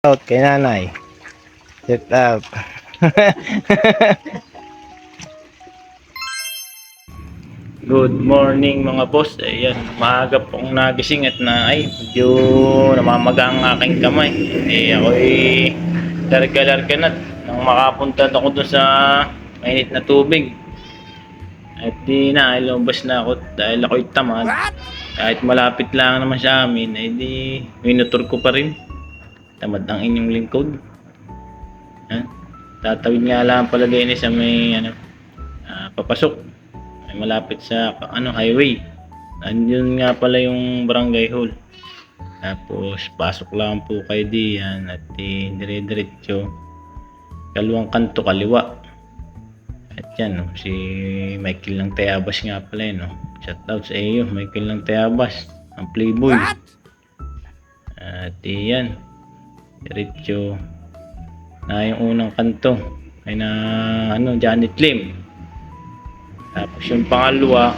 Out kay nanay. Set out. Good morning mga boss. Ayan, maaga pong nagising at medyo namamaga ang aking kamay. Ako'y larga-larga na nang makapunta ako doon sa mainit na tubig. At di na, lumabas na ako dahil ako'y tamad. Kahit malapit lang naman sa amin, minutur ko pa rin. Tamad ang inyong lingkod. Tatawid nga lang pala din sa may papasok. May malapit sa highway. Andun nga pala yung barangay hall. Tapos pasok lang po kayo diyan at dire-diretso kaluwang kanto kaliwa. At yan si Michael ng Tayabas nga pala yun. Shout out sa iyo Michael ng Tayabas, ang playboy. At yan diretso na yung unang kanto ay na Janet Lim. Tapos yung pangalawa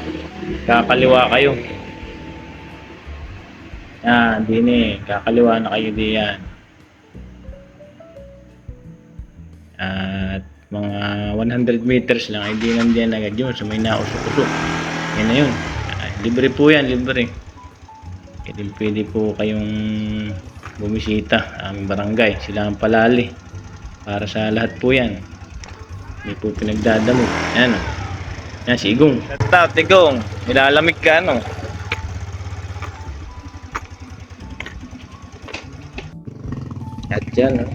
kakaliwa kayo. Kakaliwa na kayo diyan. At mga 100 meters lang ay di nandiyan agad yun. So may nausok-usok. Yan na yun. Libre po yan, libre. Pwede po kayong bumisita ang barangay. Sila ang palali. Para sa lahat po yan. Hindi po pinagdadamo. Yan o. Yan si Igong. Shout Igong. Nilalamig ka At yan o.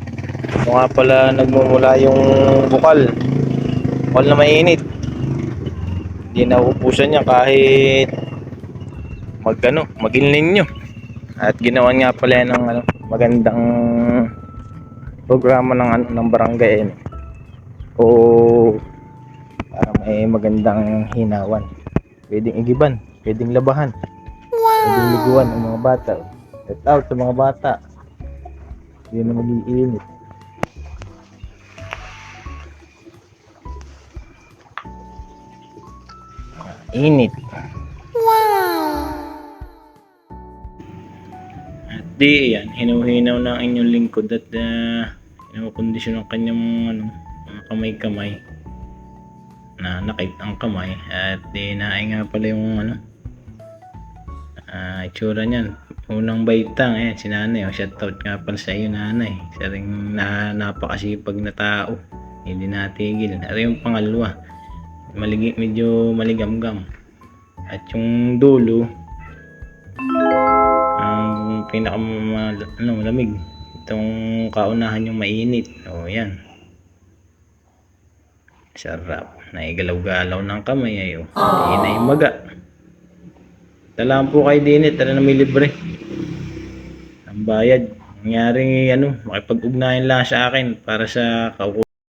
Ito nga pala nagmumula yung bukal. Bukal na mainit. Hindi na uupusan niya kahit magilnin nyo. At ginawa nga pala ng magandang programa ng barangay o para may magandang hinawan. Pwedeng igiban, pwedeng labahan, pwedeng liguan ang mga bata. Set out sa mga bata. Hindi na mag-iinit. Init. At di yan, hinuhinaw ng inyong lingkod at kondisyon ng kanyang mga kamay-kamay na nakit ang kamay. At di naay nga pala yung itsura niyan. Unang baitang si nanay. Shoutout nga pala sa iyo nanay. Isa ring napakasipag na tao. Hindi natigil. At yung pangalawa medyo maligamgam. At yung dulo ang malamig. Itong kaunahan yung mainit. Yan. Sarap. Naigalaw-galaw ng kamay Yan ay maga. Talaan po kayo din tara na may libre. Ang bayad. Nangyari makipag-ugnayan lang sa akin para sa